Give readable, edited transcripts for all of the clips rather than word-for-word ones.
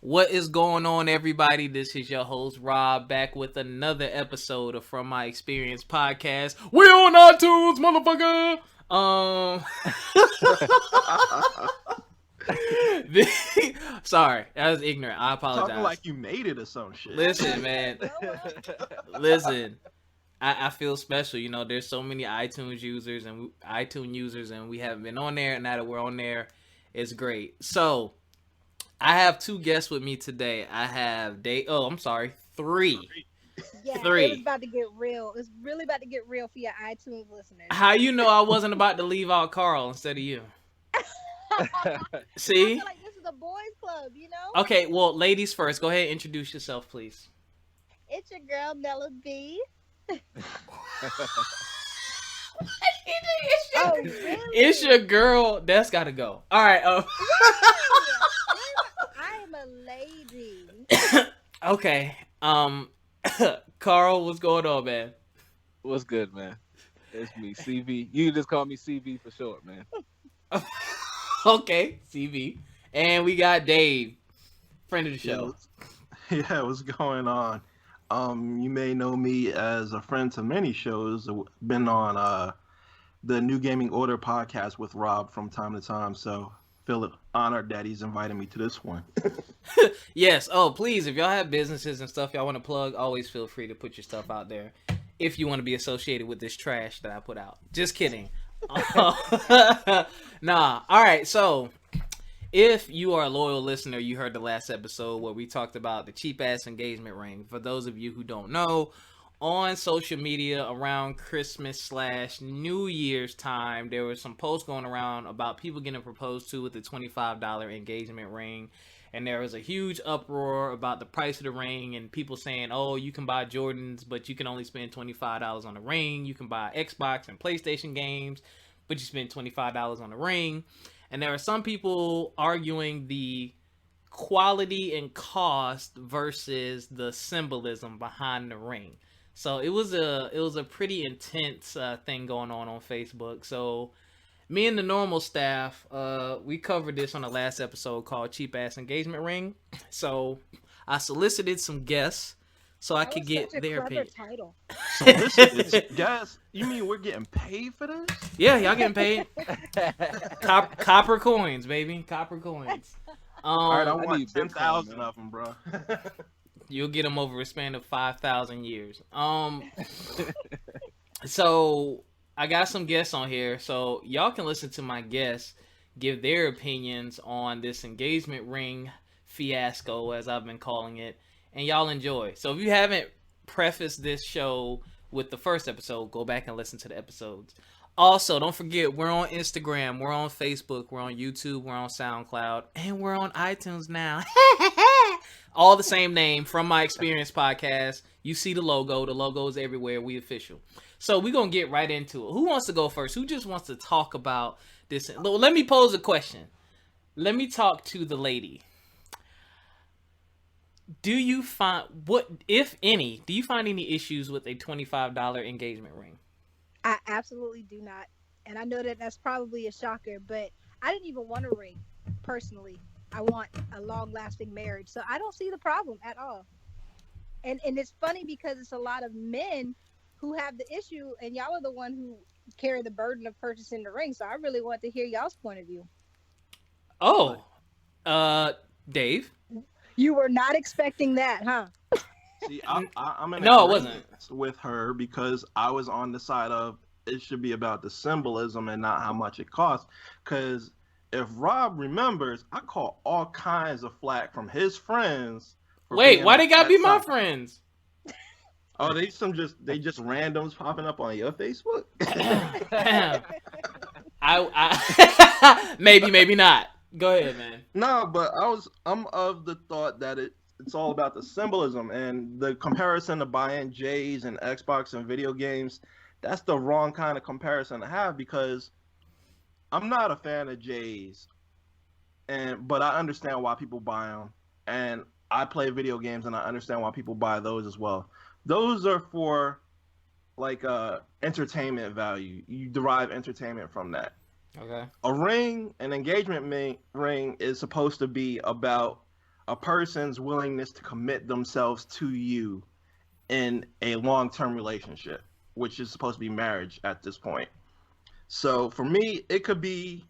What is going on, everybody? This is your host, Rob, back with another episode of From My Experience podcast. We on iTunes, motherfucker! Sorry, that was ignorant. I apologize. Talking like you made it or some shit. Listen, man. Listen. I feel special. You know, there's so many iTunes users and we haven't been on there. And now that we're on there, it's great. So I have two guests with me today. I have three. Yeah, Three. it was about to get real. It's really about to get real for your iTunes listeners. How you know I wasn't about to leave out Carl instead of you? See? I feel like this is a boys' club, you know? Okay, well, ladies first. Go ahead and introduce yourself, please. It's your girl, Nella B. Oh, really? It's your girl. That's got to go. All right. I am a lady. Okay. Carl, what's going on, man? What's good, man? It's me, CV. You can just call me CV for short, man. Okay, CV. And we got Dave, friend of the show. Yeah, what's going on? You may know me as a friend to many shows. Been on the New Gaming Order podcast with Rob from time to time, so feel honored that he's invited me to this one. Yes. Oh, please, if y'all have businesses and stuff y'all want to plug, always feel free to put your stuff out there. If you want to be associated with this trash that I put out. Just kidding. Nah. All right. So, if you are a loyal listener, you heard the last episode where we talked about the cheap ass engagement ring. For those of you who don't know, on social media around Christmas/New Year's time, there was some posts going around about people getting proposed to with the $25 engagement ring. And there was a huge uproar about the price of the ring and people saying, oh, you can buy Jordans, but you can only spend $25 on the ring. You can buy Xbox and PlayStation games, but you spend $25 on the ring. And there are some people arguing the quality and cost versus the symbolism behind the ring. So it was a pretty intense thing going on Facebook. So me and the normal staff, we covered this on the last episode called Cheap Ass Engagement Ring. So I solicited some guests so I could get their opinion. Title. So this is, guys, you mean we're getting paid for this? Yeah, y'all getting paid. Copper coins, baby. Copper coins. All right, I need want Bitcoin, 10,000 man. of them, bro. You'll get them over a span of 5,000 years. So I got some guests on here, so y'all can listen to my guests give their opinions on this engagement ring fiasco, as I've been calling it, and y'all enjoy. So if you haven't prefaced this show with the first episode, go back and listen to the episodes. Also, don't forget, we're on Instagram, we're on Facebook, we're on YouTube, we're on SoundCloud, and we're on iTunes now. All the same name, From My Experience podcast. You see the logo is everywhere. We official. So we're going to get right into it. Who wants to go first? Who just wants to talk about this? Let me pose a question. Let me talk to the lady. Do you find, if any, do you find any issues with a $25 engagement ring? I absolutely do not. And I know that that's probably a shocker, but I didn't even want a ring, personally. I want a long-lasting marriage. So I don't see the problem at all. And it's funny because it's a lot of men who have the issue, and y'all are the one who carry the burden of purchasing the ring. So I really want to hear y'all's point of view. Oh, Dave? You were not expecting that, huh? See, I'm in No, it agreement with her because I was on the side of it should be about the symbolism and not how much it costs. Because if Rob remembers, I caught all kinds of flack from his friends. Wait, why they gotta be my friends? Oh, they just randoms popping up on your Facebook? I maybe not. Go ahead, man. No, but I'm of the thought that it's all about the symbolism and the comparison to buying J's and Xbox and video games. That's the wrong kind of comparison to have because I'm not a fan of J's, but I understand why people buy them, and I play video games and I understand why people buy those as well. Those are for like entertainment value. You derive entertainment from that. Okay. A ring, an engagement ring, is supposed to be about a person's willingness to commit themselves to you in a long-term relationship, which is supposed to be marriage at this point. So for me, it could be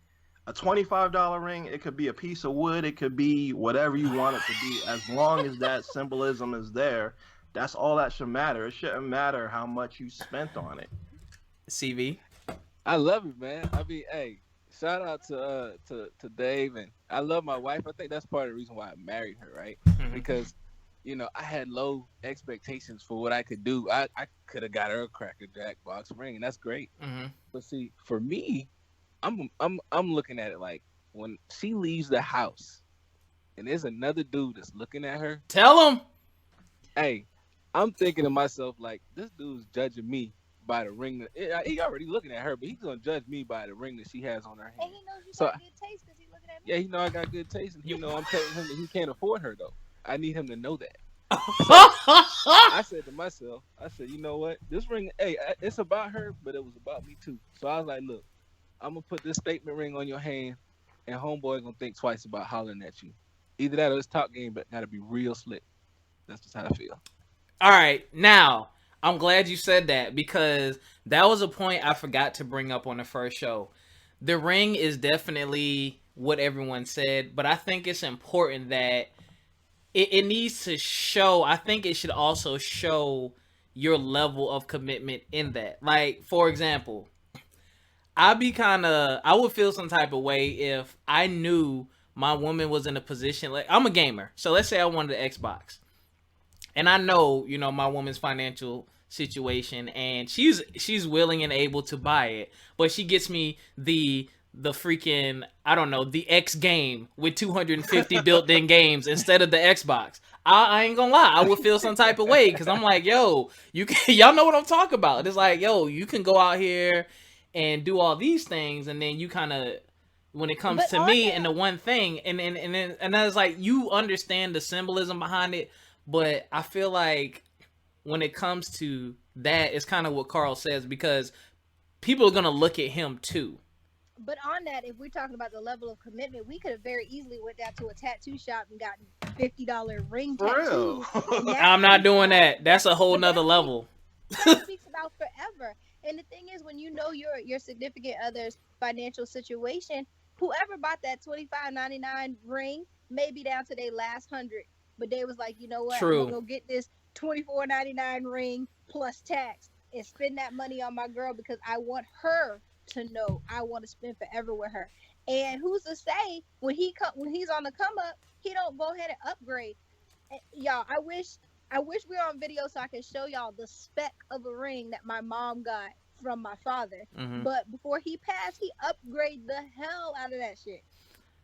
a $25 ring, it could be a piece of wood, it could be whatever you want it to be. As long as that symbolism is there, that's all that should matter. It shouldn't matter how much you spent on it. CV. I love it, man. I mean, hey, shout out to Dave, and I love my wife. I think that's part of the reason why I married her, right? Mhm. Because I had low expectations for what I could do. I could have got her a Cracker Jack box ring, and that's great. Mm-hmm. But see, for me, I'm looking at it like when she leaves the house and there's another dude that's looking at her. Tell him. Hey, I'm thinking to myself like, this dude's judging me by the ring. He already looking at her, but he's gonna judge me by the ring that she has on her hand. And he knows you So- got good taste because he's looking at me. Yeah, he know I got good taste, and he know I'm telling him that he can't afford her though. I need him to know that. I said to myself, you know what? This ring, hey, it's about her, but it was about me too. So I was like, look, I'm gonna put this statement ring on your hand, and homeboy gonna think twice about hollering at you. Either that or it's top game, but gotta be real slick. That's just how I feel. All right, now I'm glad you said that because that was a point I forgot to bring up on the first show. The ring is definitely what everyone said, but I think it's important that it needs to show. I think it should also show your level of commitment in that. Like, for example, I would feel some type of way if I knew my woman was in a position, like, I'm a gamer. So let's say I wanted an Xbox. And I know, my woman's financial situation, and she's willing and able to buy it, but she gets me the freaking, I don't know, the X game with 250 built-in games instead of the Xbox. I ain't gonna lie, I would feel some type of way because I'm like, yo, y'all know what I'm talking about. It's like, yo, you can go out here and do all these things, and then you kind of, when it comes But to on me that- and the one thing, and it's like, you understand the symbolism behind it, but I feel like when it comes to that, it's kind of what Carl says, because people are gonna look at him too. But on that, if we're talking about the level of commitment, we could have very easily went down to a tattoo shop and gotten $50 ring For tattoos. real. I'm not doing that. That's a whole nother level. That speaks about forever. And the thing is, when you know your significant other's financial situation, whoever bought that $25.99 ring may be down to their last 100, but they was like, you know what? True. I'm gonna go get this $24.99 ring plus tax and spend that money on my girl because I want her to know I want to spend forever with her. And who's to say when he's on the come up, he don't go ahead and upgrade. And y'all, I wish we were on video so I could show y'all the spec of a ring that my mom got from my father. Mhm. But before he passed, he upgraded the hell out of that shit.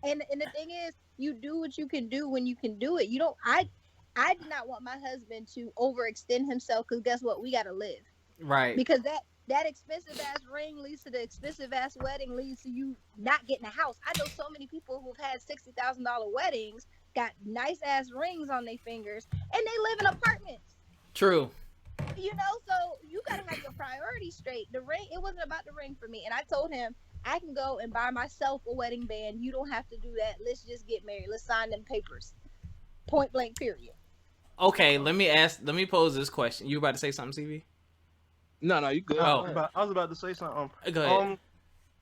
And the thing is, you do what you can do when you can do it. You don't. I do not want my husband to overextend himself because guess what? We gotta live. Right. Because that expensive ass ring leads to the expensive ass wedding, leads to you not getting a house. I know so many people who've had $60,000 weddings, got nice ass rings on their fingers, and they live in apartments. True. So you gotta have your priorities straight. The ring, it wasn't about the ring for me. And I told him, I can go and buy myself a wedding band. You don't have to do that. Let's just get married. Let's sign them papers. Point blank, period. Okay, let me pose this question. You about to say something, CV? No, you good. Oh. I was about to say something. Go ahead.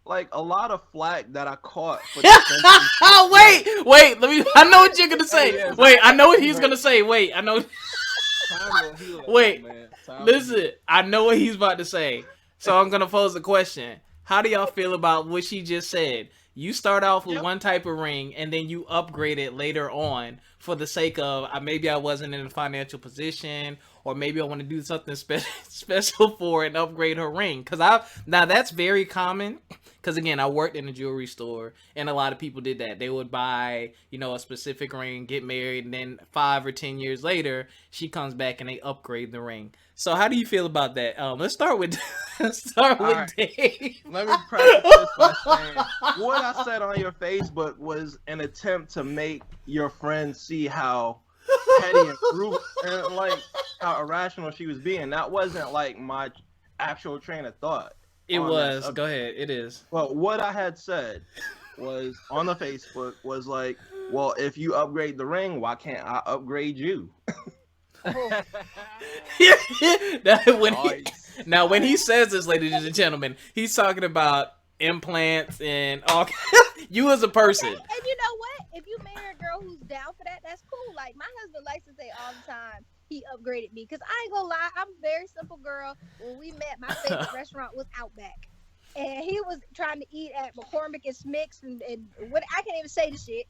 Like a lot of flack that I caught for defending- Oh, wait. I know what you're gonna say. Yeah, Wait, I know what he's gonna say. Wait, I know. Time gonna heal that, Wait, man. Time Listen, I know what he's about to say. So I'm gonna pose the question. How do y'all feel about what she just said? You start off with one type of ring, and then you upgrade it later on for the sake of maybe I wasn't in a financial position, or maybe I want to do something special for and upgrade her ring. Now that's very common. Because again, I worked in a jewelry store, and a lot of people did that. They would buy, a specific ring, get married, and then 5 or 10 years later, she comes back and they upgrade the ring. So how do you feel about that? Let's start with Dave. Let me preface this by saying what I said on your Facebook was an attempt to make your friend see how petty and rude and like how irrational she was being. That wasn't like my actual train of thought. It was. Go ahead. It is. Well, what I had said was on the Facebook was like, Well, if you upgrade the ring, why can't I upgrade you? Oh, when he, Nice. now, when he says this, ladies and gentlemen, he's talking about implants and all. You as a person. okay, and you know what? If you marry a girl who's down for that, that's cool. Like my husband likes to say all the time, he upgraded me because I ain't gonna lie, I'm a very simple girl. When we met, my favorite restaurant was Outback, and he was trying to eat at McCormick and Smith's and what I can't even say the shit.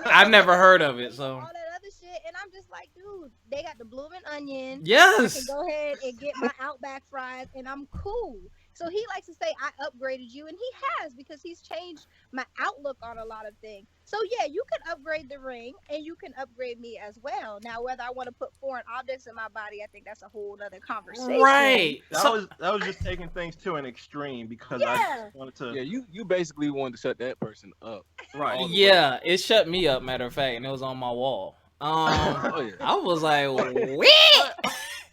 I've never heard of it, so All that other shit, and I'm just like, dude, they got the blooming onion. I can yes. go ahead and get my Outback fries, and I'm cool. So he likes to say I upgraded you, and he has because he's changed my outlook on a lot of things. So yeah, you can upgrade the ring, and you can upgrade me as well. Now, whether I want to put foreign objects in my body, I think that's a whole other conversation. Right. That So, was just taking things to an extreme because I Yeah. just wanted to. Yeah, you basically wanted to shut that person up. Right. all the way. yeah, it shut me up. Matter of fact, and it was on my wall. Oh yeah. I was like, what?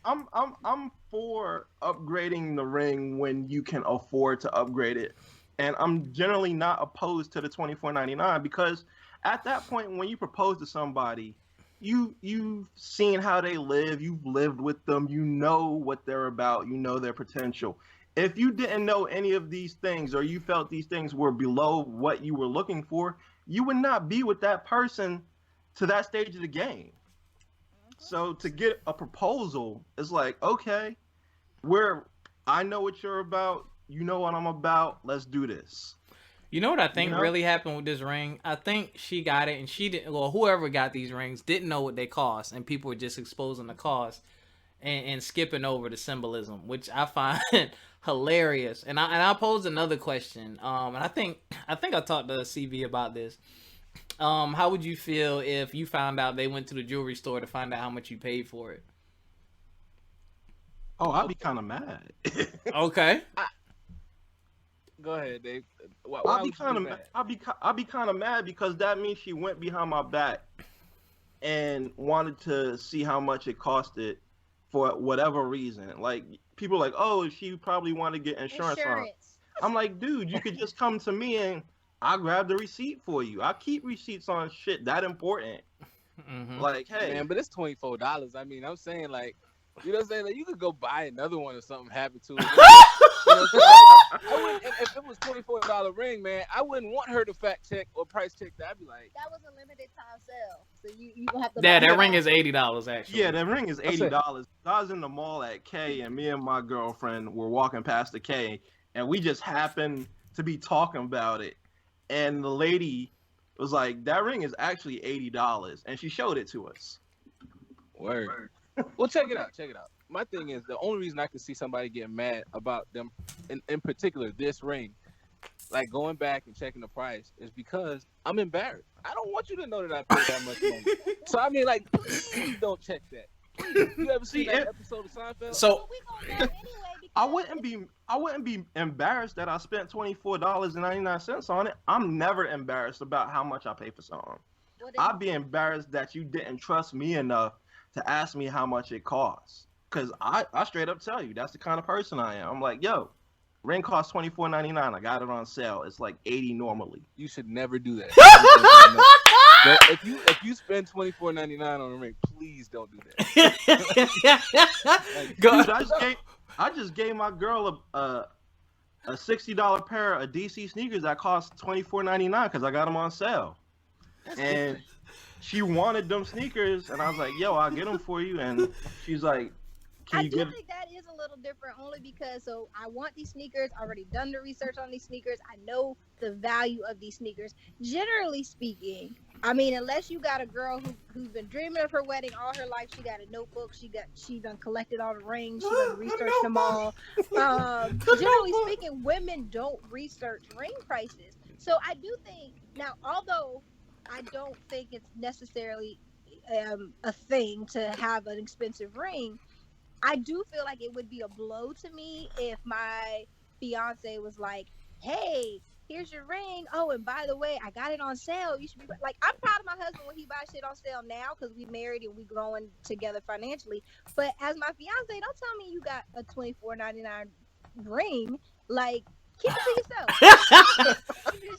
I'm for upgrading the ring when you can afford to upgrade it, and I'm generally not opposed to the $24.99 because at that point when you propose to somebody, you've seen how they live, you've lived with them, you know what they're about, you know their potential. If you didn't know any of these things or you felt these things were below what you were looking for, you would not be with that person to that stage of the game. So to get a proposal, it's like, okay, I know what you're about, you know what I'm about, let's do this. You know what I think You know? really happened with this ring? I think she got it, and she didn't. Well, whoever got these rings didn't know what they cost, and people were just exposing the cost and skipping over the symbolism, which I find hilarious. And I posed another question. And I think I talked to CV about this. How would you feel if you found out they went to the jewelry store to find out how much you paid for it? Oh, I'd be kind of mad. Okay. Go ahead, Dave. Why I'd be would you kind of do that? I'd be kind of mad because that means she went behind my back and wanted to see how much it costed for whatever reason. Like people are like, oh, she probably wanted to get insurance on it. Insurance. I'm like, dude, you could just come to me and I'll grab the receipt for you. I keep receipts on shit that important. Mm-hmm. Like, hey, Man, but it's $24. I mean, I'm saying like, you know what I'm saying? Like, you could go buy another one if something happened to it. You know what I'm saying? I wouldn't, if it was $24 ring, man, I wouldn't want her to fact check or price check that. I'd be like, That was a limited time sale, so you gonna have to. Yeah, buy that it ring now. is $80 actually. yeah, that ring is I said- $80. I was in the mall at K, and me and my girlfriend were walking past the K, and we just happened to be talking about it. And the lady was like, "That ring is actually $80," and she showed it to us. word. Well, check it out. Check it out. My thing is the only reason I could see somebody getting mad about them, in particular this ring, like going back and checking the price, is because I'm embarrassed. I don't want you to know that I paid that much money. So I mean, like, please don't check that. Please. You ever seen See, that it- episode of Seinfeld? So But we gonna know anyway because I wouldn't be embarrassed that I spent $24.99 on it. I'm never embarrassed about how much I pay for something. Well, then- I'd be embarrassed that you didn't trust me enough to ask me how much it costs. Cause I straight up tell you that's the kind of person I am. I'm like, yo, ring costs $24.99. I got it on sale. It's like $80 normally. You should never do that. But if you spend $24.99 on a ring, please don't do that. Go. Dude, I just gave my girl a $60 pair of DC sneakers that cost $24.99 because I got them on sale. And she wanted them sneakers, and I was like, yo, I'll get them for you. And she's like, can I you do get think that is a little different only because so I want these sneakers. I already done the research on these sneakers. I know the value of these sneakers. Generally speaking, I mean, unless you got a girl who's been dreaming of her wedding all her life, she got a notebook. She done collected all the rings. She done researched them all. Generally speaking, women don't research ring prices. So I do think now, although I don't think it's necessarily a thing to have an expensive ring, I do feel like it would be a blow to me if my fiance was like, hey, here's your ring. Oh, and by the way, I got it on sale. You should be like, I'm proud of my husband when he buys shit on sale now because we married and we growing together financially. But as my fiance, don't tell me you got a $24.99 ring. Like, keep it to yourself.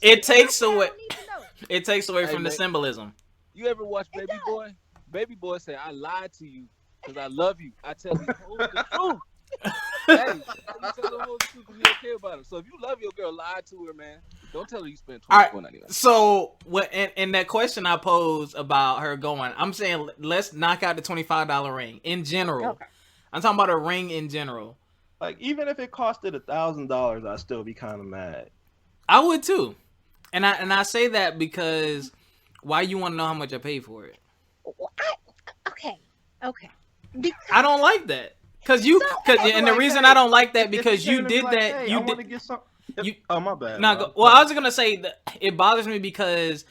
It takes I away. don't need to know it. It takes away Hey, from the man. symbolism. You ever watch It Baby does. Boy? Baby Boy say, "I lied to you because I love you. I tell these hoes the truth." Hey, you tell them hoes the truth because you don't care about them. So if you love your girl, lie to her, man. Don't tell her you spent All right. $24.99. So, what in that question I posed about her going, I'm saying let's knock out the $25 ring in general. Okay. I'm talking about a ring in general. Like even if it costed $1,000, I'd still be kind of mad. I would too, and I say that because why you want to know how much I paid for it? Okay. I don't like that. Cause you, cause, okay, and the like, reason hey, I don't like that If because you you came to me did like, that. hey, I You want to did. get some. You, Oh my bad. Nah, bro. well, I was gonna say that it bothers me because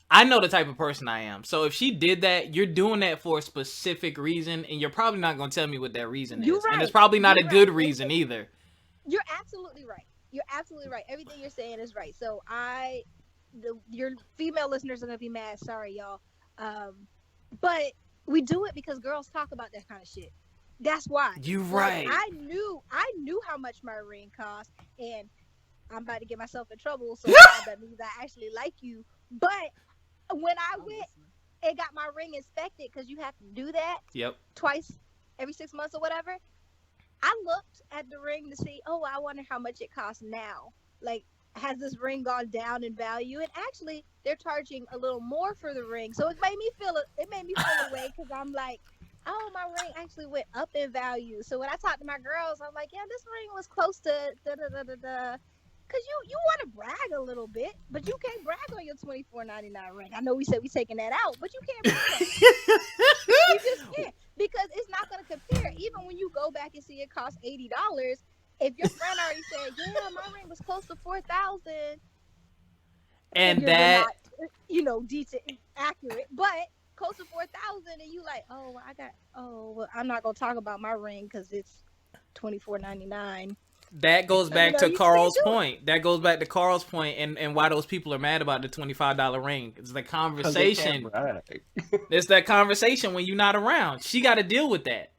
I know the type of person I am. So if she did that, you're doing that for a specific reason, and you're probably not gonna tell me what that reason You're is, and it's right. probably not You're a good right. reason either. You're absolutely right. You're absolutely right. Everything you're saying is right. So your female listeners are gonna be mad. Sorry, y'all. But we do it because girls talk about that kind of shit. That's why. You Like, right. I knew how much my ring cost, and I'm about to get myself in trouble. So now that means I actually like you. But when I went and got my ring inspected, because you have to do that Yep. twice every 6 months or whatever, I looked at the ring to see, oh, I wonder how much it costs now. Like, has this ring gone down in value? And actually, they're charging a little more for the ring. So it made me feel away because I'm like, oh, my ring actually went up in value. So when I talked to my girls, I'm like, yeah, this ring was close to da da da da da. Cause you want to brag a little bit, but you can't brag on your $24.99 ring. I know we said we taking that out, but you can't brag on it. You just can't, because it's not going to compare. Even when you go back and see it cost $80, if your friend already said, yeah, my ring was close to 4,000, And you're that not, decent, accurate, but close to 4,000, and you like, well, I'm not going to talk about my ring because it's $24.99. that goes back to you Carl's can't do it. point. That goes back to Carl's point, and why those people are mad about the $25 ring. It's the 'Cause they conversation. can't brag. It's that conversation when you're not around. She got to deal with that.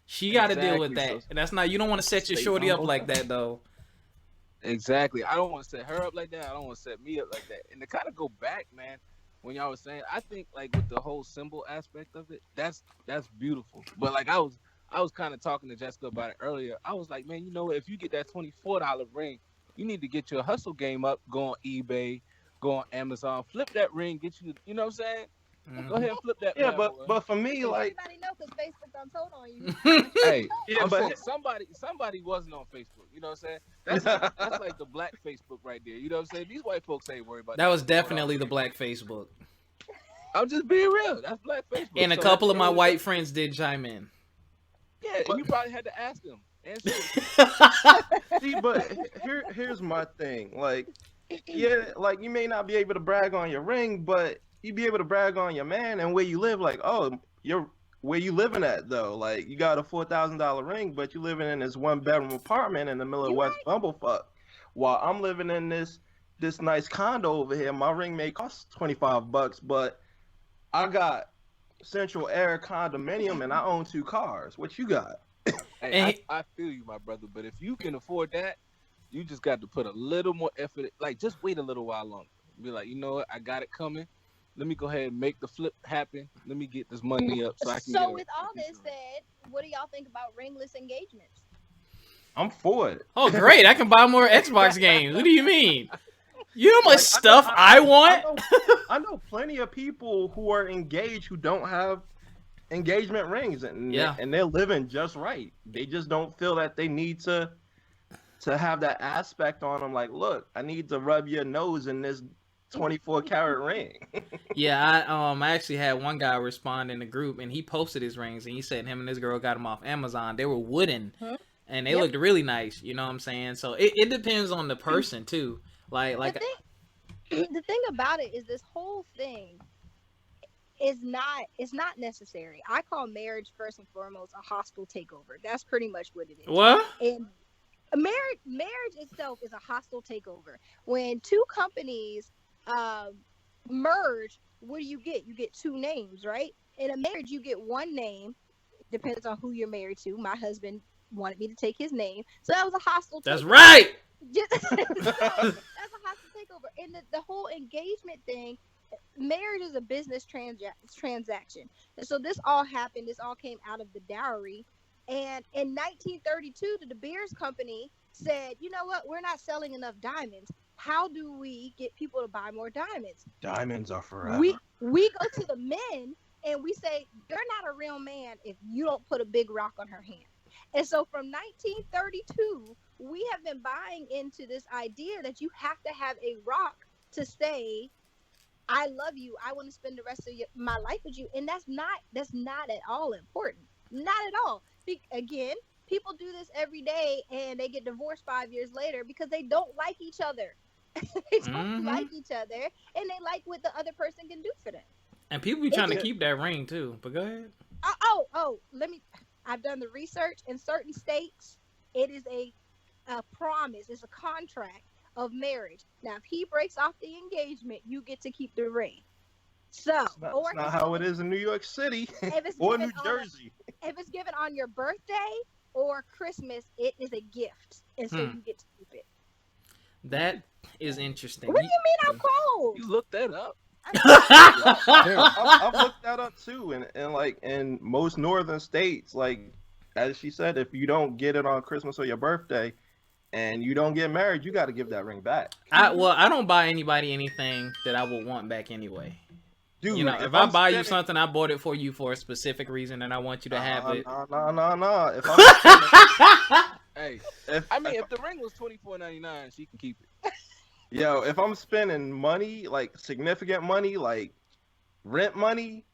She got to deal with Exactly, that. so- And that's not. You don't want to set your Stay shorty up humble. like that though. Exactly. I don't want to set her up like that. I don't want to set me up like that. And to kind of go back, man, when y'all was saying, I think like with the whole symbol aspect of it, that's beautiful. But like I was kind of talking to Jessica about it earlier. I was like, man, you know what? If you get that $24 ring, you need to get your hustle game up. Go on eBay, go on Amazon, flip that ring, get you. You know what I'm saying? Go ahead and flip that. Yeah, bad but boy. for me, like, Everybody know because Facebook done told on you. Hey, yeah, I'm but saying somebody wasn't on Facebook. You know what I'm saying? That's like the black Facebook right there. You know what I'm saying? These white folks ain't worried about That was $24. definitely the black Facebook. I'm just being real. That's black Facebook. And a So couple of my that's- white friends did chime in. Yeah, and you probably had to ask them. And shit. see, but here's my thing. Like, yeah, like you may not be able to brag on your ring, but you be able to brag on your man and where you live. Like, oh, where you living at though? Like, you got a $4,000 ring, but you living in this 1-bedroom apartment in the middle of You West Bumblefuck, while I'm living in this nice condo over here. My ring may cost $25, but I got Central Air condominium and I own 2 cars. What you got? Hey, I feel you, my brother. But if you can afford that, you just got to put a little more effort. Like, just wait a little while longer. Be like, you know what? I got it coming. Let me go ahead and make the flip happen. Let me get this money up so I can. So with all this said, what do y'all think about ringless engagements? I'm for it. Oh, great! I can buy more Xbox games. What do you mean? You know how much stuff I want? I know plenty of people who are engaged who don't have engagement rings, and they're living just right. They just don't feel that they need to have that aspect on them. Like, look, I need to rub your nose in this 24-karat ring. Yeah, I actually had one guy respond in the group, and he posted his rings, and he said him and his girl got them off Amazon. They were wooden, and they looked really nice. You know what I'm saying? So it depends on the person too. Like the thing about it is this whole thing is not necessary. I call marriage first and foremost a hostile takeover. That's pretty much what it is. What? And marriage itself is a hostile takeover. When two companies merge, what do? You get 2 names, right? In a marriage, you get one name. Depends on who you're married to. My husband wanted me to take his name, so that was a hostile takeover. That's right. That's a hostile takeover. over. And the whole engagement thing, marriage is a business transaction. And so this all happened. This all came out of the dowry. And in 1932, the De Beers Company said, you know what? We're not selling enough diamonds. How do we get people to buy more diamonds? Diamonds are forever. We go to the men and we say, you're not a real man if you don't put a big rock on her hand. And so from 1932, we have been buying into this idea that you have to have a rock to say, I love you. I want to spend the rest of my life with you. And that's not at all important. Not at all. Again, people do this every day and they get divorced 5 years later because they don't like each other. They don't like each other and they like what the other person can do for them. And people be trying to keep that ring too. But go ahead. I've done the research. In certain states, it is a promise. It's a contract of marriage. Now, if he breaks off the engagement, you get to keep the ring. So, that's not how it is in New York City or New Jersey. If it's given on your birthday or Christmas, it is a gift, and so you get to keep it. That is interesting. What do you mean I'm cold? You looked that up. I've looked that up too, and like in most northern states, like as she said, if you don't get it on Christmas or your birthday, and you don't get married, you got to give that ring back. I don't buy anybody anything that I would want back anyway. Dude, you know, if I buy you something, I bought it for you for a specific reason, and I want you to have it. No. If I'm hey, if the ring was $24.99, she can keep it. Yo, if I'm spending money, like significant money, like rent money,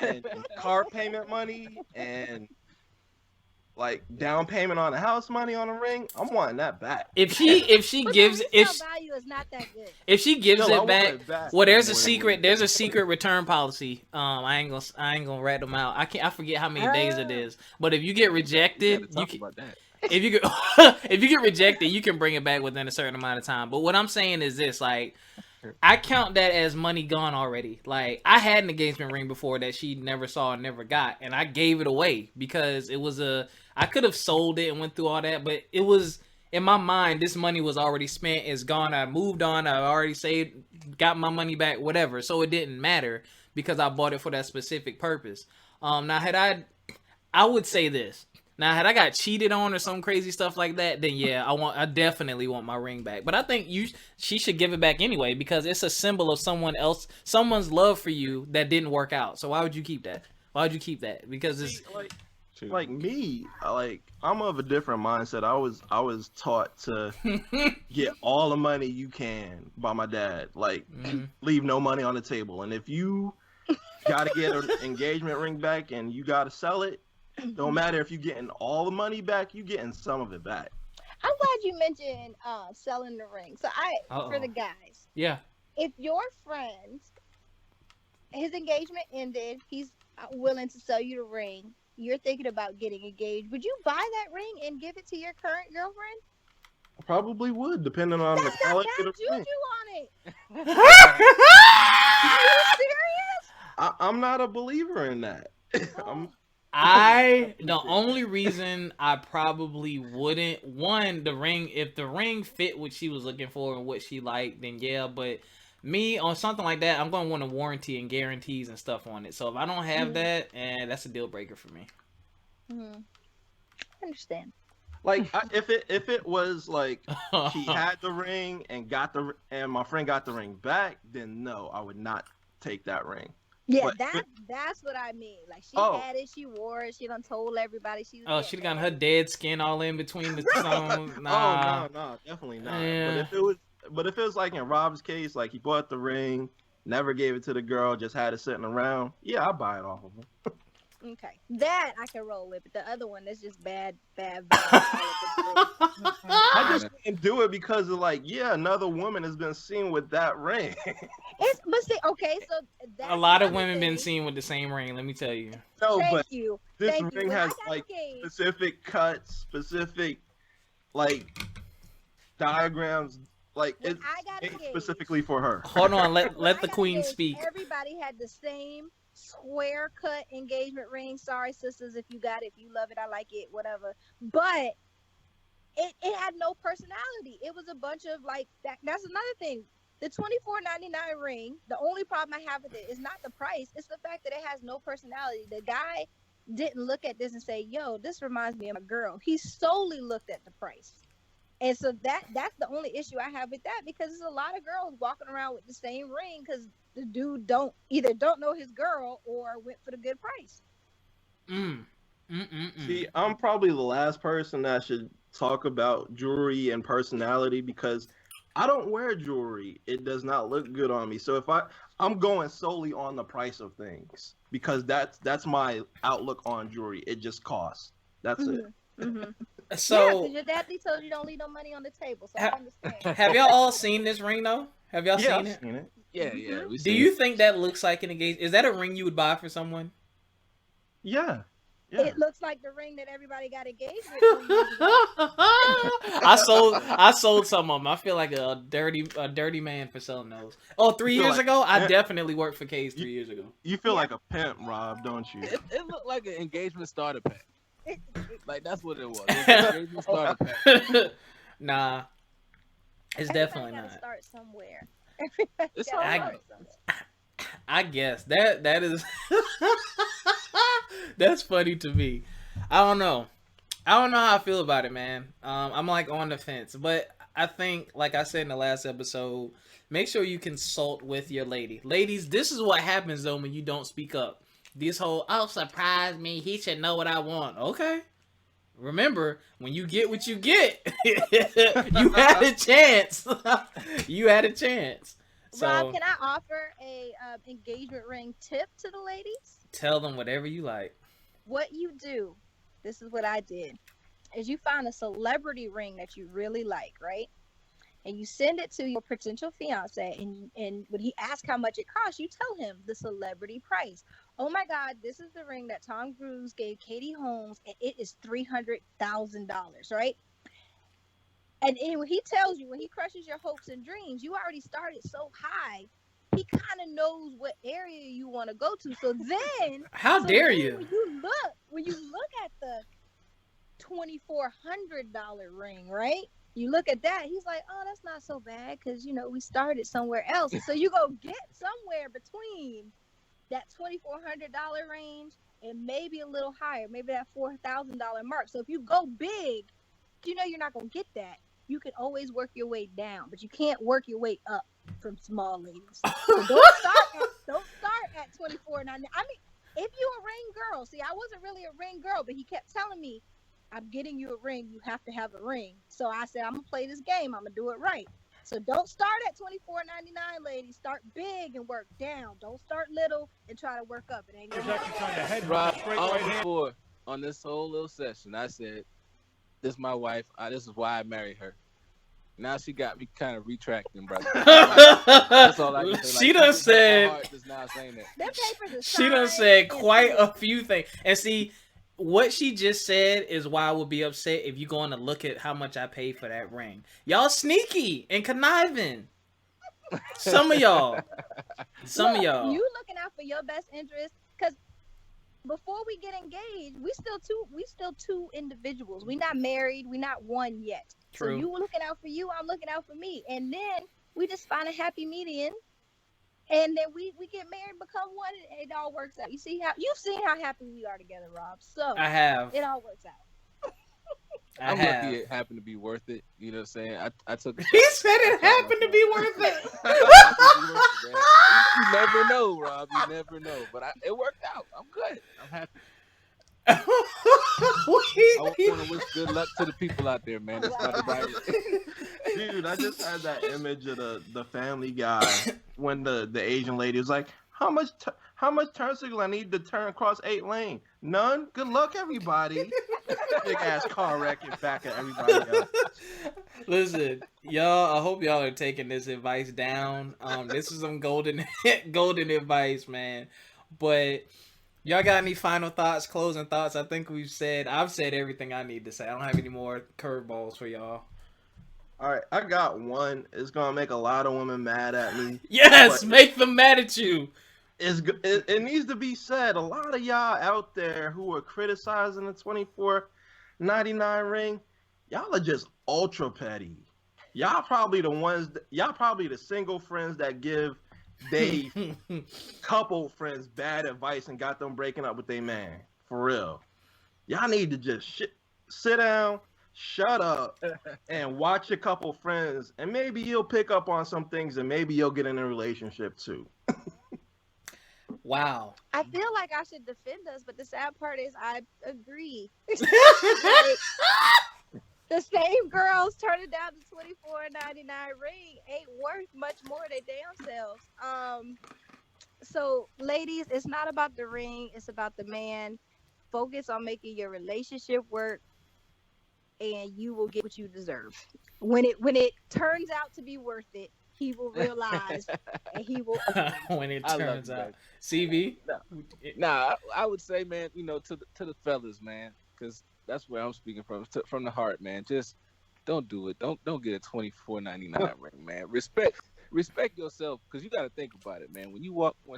and car payment money, and like down payment on a house money on a ring, I'm wanting that back. If she gives value is not that good. If she gives it back, well, there's a secret return policy. I ain't gonna rat them out. I forget how many days it is. But if you get rejected, you can. If you get rejected, you can bring it back within a certain amount of time. But what I'm saying is this, like, I count that as money gone already. Like, I had an engagement ring before that she never saw and never got, and I gave it away because it was I could have sold it and went through all that, but it was, in my mind, this money was already spent. It's gone. I moved on. I already saved, got my money back, whatever. So it didn't matter because I bought it for that specific purpose. Now, I would say this. Now, had I got cheated on or some crazy stuff like that, then yeah, I definitely want my ring back. But I think she should give it back anyway because it's a symbol of someone's love for you that didn't work out. So why would you keep that? Why would you keep that? Because it's like me, I'm of a different mindset. I was taught to get all the money you can by my dad. Like, leave no money on the table. And if you gotta get an engagement ring back and you gotta sell it, don't matter if you're getting all the money back, you getting some of it back. I'm glad you mentioned selling the ring. So for the guys, yeah, if your friend, his engagement ended, he's willing to sell you the ring, you're thinking about getting engaged, would you buy that ring and give it to your current girlfriend? I probably would, depending on the quality of the ring. Juju on it. Are you serious? I'm not a believer in that. The only reason I probably wouldn't, if the ring fit what she was looking for and what she liked, then yeah, but me, on something like that, I'm going to want a warranty and guarantees and stuff on it. So if I don't have that, that's a deal breaker for me. I understand. Like, if it was like she had the ring and my friend got the ring back, then no, I would not take that ring. Yeah, that's what I mean. Like, she had it, she wore it, she done told everybody she was. Oh, she got her dead skin all in between the stones. Nah. Oh, no, definitely not. Yeah. But if it was like in Rob's case, like he bought the ring, never gave it to the girl, just had it sitting around, yeah, I'll buy it off of him. Okay, that I can roll with, but the other one is just bad. I just can't do it because of another woman has been seen with that ring. A lot of women been seen with the same ring. Let me tell you. No, Thank but you. this ring has specific cuts, specific diagrams. Like it's specifically for her. Hold on, let the queen speak. Everybody had the same square cut engagement ring. Sorry, sisters, if you got it, if you love it, I like it, whatever. But it had no personality. It was a bunch of that's another thing. The $24.99 ring, the only problem I have with it is not the price, it's the fact that it has no personality. The guy didn't look at this and say, yo, this reminds me of my girl. He solely looked at the price. And so that's the only issue I have with that, because there's a lot of girls walking around with the same ring because the dude don't know his girl or went for the good price. See, I'm probably the last person that should talk about jewelry and personality because I don't wear jewelry. It does not look good on me. So if I'm going solely on the price of things because that's my outlook on jewelry. It just costs. That's it. Mm-hmm. So because your daddy told you don't leave no money on the table. So I understand. have y'all all seen this ring though? Have y'all Yeah, seen I've it? seen it. Yeah, yeah. Do you think that looks like an engagement? Is that a ring you would buy for someone? Yeah. It looks like the ring that everybody got engaged with. I sold some of them. I feel like a dirty man for selling those. Oh, 3 years ago, I definitely worked for K's 3 years ago. You feel like a pimp, Rob, don't you? It looked like an engagement starter pack. Like that's what it was. It was an engagement starter pack. Nah, it's definitely Everybody gotta not. start somewhere. It's Gotta all start right. somewhere. I guess that is that's funny to me. I don't know how I feel about it, man. I'm like on the fence, but I think, like I said in the last episode, make sure you consult with your lady. Ladies, this is what happens though when you don't speak up. This whole, oh, surprise me, he should know what I want. Okay. Remember, when you get what you get, you had a chance. You had a chance. So, Rob, can I offer a engagement ring tip to the ladies? Tell them whatever you like. What you do, this is what I did, is you find a celebrity ring that you really like, right? And you send it to your potential fiance, and when he asks how much it costs, you tell him the celebrity price. Oh my God, this is the ring that Tom Cruise gave Katie Holmes, and it is $300,000, right? And when he tells you, when he crushes your hopes and dreams, you already started so high. He kind of knows what area you want to go to. So then, how dare you? When you look at the $2,400 ring, right? You look at that, he's like, oh, that's not so bad because, we started somewhere else. So you go get somewhere between that $2,400 range and maybe a little higher, maybe that $4,000 mark. So if you go big, you're not going to get that. You can always work your way down, but you can't work your way up from small ladies. So don't start at $2,499. I mean, if you a ring girl, see, I wasn't really a ring girl, but he kept telling me, I'm getting you a ring. You have to have a ring. So I said, I'm going to play this game. I'm going to do it right. So don't start at $2,499, ladies. Start big and work down. Don't start little and try to work up. It ain't going to happen. Rob, before on this whole little session, I said, this is my wife. This is why I married her. Now she got me kind of retracting, brother. That's all I can say. She done said. She done said quite a few things. And see, what she just said is why I would be upset if you're going to look at how much I paid for that ring. Y'all sneaky and conniving. Some of y'all. You looking out for your best interest, because before we get engaged, we still two individuals. We not married. We not one yet. True. So you looking out for you, I'm looking out for me, and then we just find a happy median, and then we get married, become one, and it all works out. You've seen how happy we are together, Rob. So I have. It all works out. I'm lucky it happened to be worth it. You know what I'm saying? I took. He said it happened to be worth it. You never know, Rob. You never know. But it worked out. I'm good. I'm happy. I want to wish good luck to the people out there, man. That's not about it. Dude, I just had that image of the Family Guy when the Asian lady was like, how much turn signal I need to turn across 8 lane? None. Good luck, everybody. Big ass car wrecking back at everybody else. Listen, y'all. I hope y'all are taking this advice down. This is some golden advice, man. But y'all got any final thoughts, closing thoughts? I think I've said everything I need to say. I don't have any more curveballs for y'all. All right, I got one. It's gonna make a lot of women mad at me. Yes, make them mad at you. It needs to be said. A lot of y'all out there who are criticizing the $24.99 ring, y'all are just ultra petty. y'all probably the ones. Y'all probably the single friends that give they couple friends bad advice and got them breaking up with their man. For real, y'all need to just sit down, shut up, and watch your couple friends, and maybe you'll pick up on some things, and maybe you'll get in a relationship too. Wow. I feel like I should defend us, but the sad part is I agree. Like, the same girls turning down the $24.99 ring ain't worth much more than damn selves. So ladies, it's not about the ring, it's about the man. Focus on making your relationship work, and you will get what you deserve. When it turns out to be worth it, he will realize and he will When it I love turns you, out. baby. CV? Nah, I would say, man, to the fellas, man, because that's where I'm speaking from the heart, man. Just don't do it. Don't get a $24.99 ring, man. Respect yourself, because you got to think about it, man. When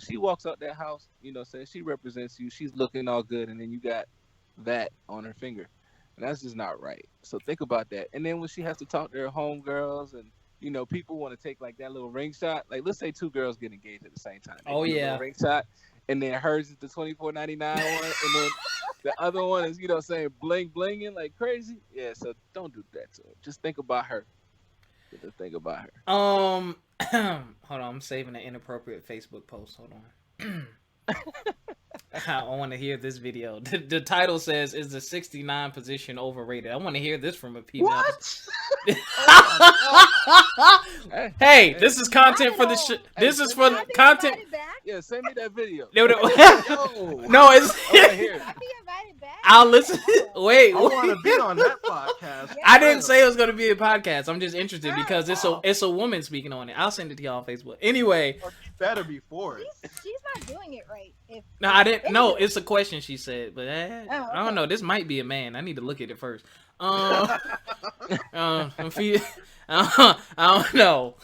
she walks out that house, say she represents you, she's looking all good, and then you got that on her finger, and that's just not right. So think about that. And then when she has to talk to her homegirls, and people want to take like that little ring shot. Like, let's say two girls get engaged at the same time. They Oh, do a yeah. little ring shot, and then hers is the $24.99 one, and then the other one is saying bling blinging like crazy. Yeah, so don't do that to her. Just think about her. Just think about her. Hold on, I'm saving an inappropriate Facebook post. Hold on. I want to hear this video. The title says, "Is the 69 position overrated?" I want to hear this from a female. What? Hey, this is content for the this is for the content. Yeah, send me that video. No, Yo, it's. I hear it. Be invited back. I'll listen. Wait, I want to be on that podcast. I didn't say it was going to be a podcast. I'm just interested because it's a woman speaking on it. I'll send it to y'all on Facebook. Anyway, Better before it. She's not doing it right. no, I didn't. No, it's a question she said, but I okay. don't know. This might be a man. I need to look at it first. I don't know.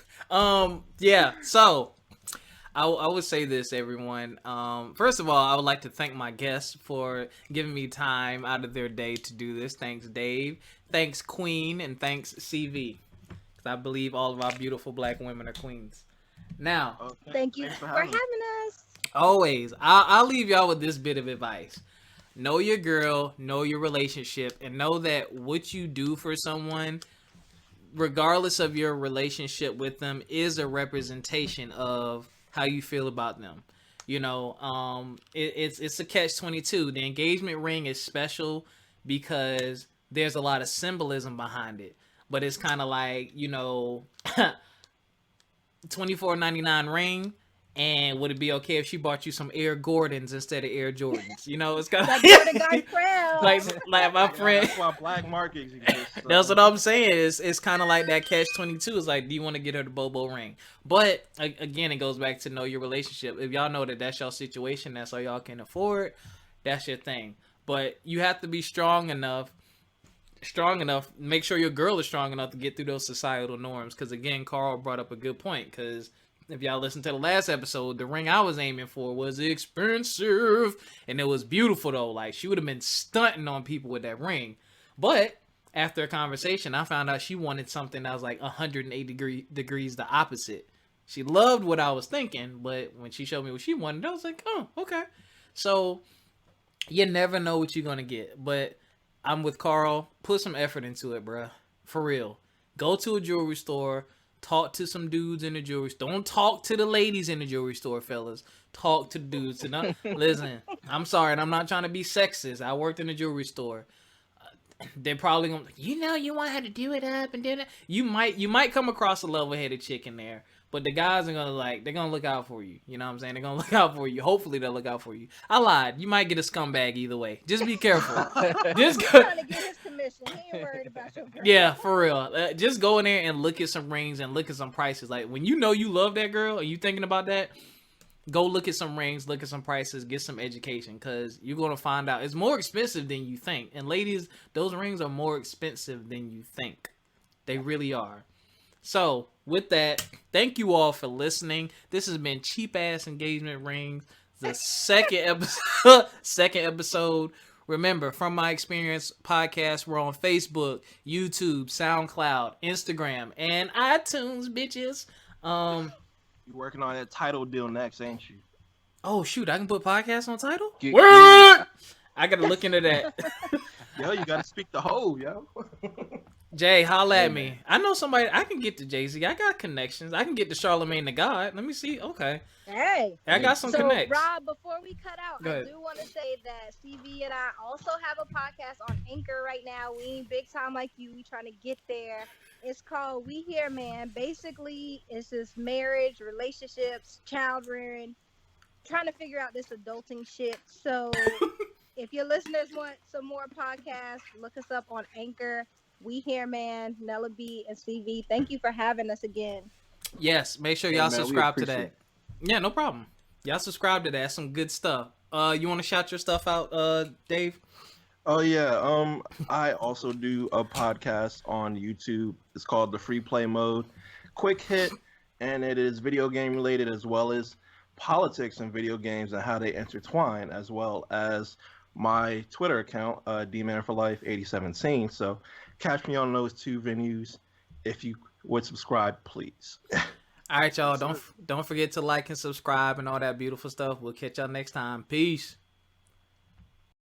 Yeah. So I would say this, everyone. First of all, I would like to thank my guests for giving me time out of their day to do this. Thanks, Dave. Thanks, Queen, and thanks, CV. Because I believe all of our beautiful black women are queens. Now, Okay. Thank you Thanks for having having me. us. always, I'll leave y'all with this bit of advice. Know your girl, know your relationship, and know that what you do for someone, regardless of your relationship with them, is a representation of how you feel about them. It's a catch-22. The engagement ring is special because there's a lot of symbolism behind it. But it's kind of like, $24.99 ring, and would it be okay if she bought you some Air Gordons instead of Air Jordans? It's kind That of Jordan got crowned. like my friend. That's why black markets exist. So. That's what I'm saying. It's kind of like that catch-22. It's like, do you want to get her the Bobo ring? But again, it goes back to know your relationship. If y'all know that that's your situation, that's all y'all can afford, that's your thing. But you have to be strong enough. Make sure your girl is strong enough to get through those societal norms. Because again, Carl brought up a good point. Because if y'all listened to the last episode, the ring I was aiming for was expensive, and it was beautiful though. Like, she would have been stunting on people with that ring. But after a conversation, I found out she wanted something that was like 180 degrees the opposite. She loved what I was thinking, but when she showed me what she wanted, I was like, oh, okay. So you never know what you're gonna get. But I'm with Carl. Put some effort into it, bruh. For real. Go to a jewelry store. Talk to some dudes in the jewelry store. Don't talk to the ladies in the jewelry store, fellas. Talk to the dudes. Listen, I'm sorry, and I'm not trying to be sexist. I worked in a jewelry store. They're probably gonna, you want her to do it up and do it. You might come across a level-headed chick in there, but the guys are they're gonna look out for you. You know what I'm saying? They're gonna look out for you. Hopefully they'll look out for you. I lied. You might get a scumbag either way. Just be careful. Just He's go. trying to get his commission. He ain't worried about your girl. Yeah, for real. Just go in there and look at some rings and look at some prices. Like, when you love that girl and you thinking about that, go look at some rings, look at some prices, get some education, because you're going to find out it's more expensive than you think. And ladies, those rings are more expensive than you think. They really are. So, with that, thank you all for listening. This has been Cheap Ass Engagement Rings, the second episode. Remember, from my experience podcast, we're on Facebook, YouTube, SoundCloud, Instagram, and iTunes, bitches. You working on that title deal next, ain't you? Oh shoot, I can put podcasts on title. Get What? I gotta look into that. Yo, you gotta speak the whole, yo. Jay, holla Hey, at me. I know somebody. I can get to Jay-Z. I got connections. I can get to Charlemagne the God. Let me see. Okay, Hey. I got some So, connects. Rob, before we cut out, Go I ahead. do want to say that CV and I also have a podcast on Anchor right now. We ain't big time like you. We trying to get there. It's called We Here Man. Basically, it's just marriage, relationships, child rearing, trying to figure out this adulting shit. So, if your listeners want some more podcasts, look us up on Anchor. We Here Man, Nella B, and CV. Thank you for having us again. Yes, make sure Hey, y'all man, we subscribe to appreciate that. Yeah, no problem. Y'all subscribe to that. Some good stuff. You want to shout your stuff out, Dave? Oh yeah, I also do a podcast on YouTube. It's called The Free Play Mode. Quick hit, and it is video game related as well as politics and video games and how they intertwine, as well as my Twitter account, DMan for Life 8017. So catch me on those two venues if you would subscribe, please. All right, y'all. Don't forget to like and subscribe and all that beautiful stuff. We'll catch y'all next time. Peace.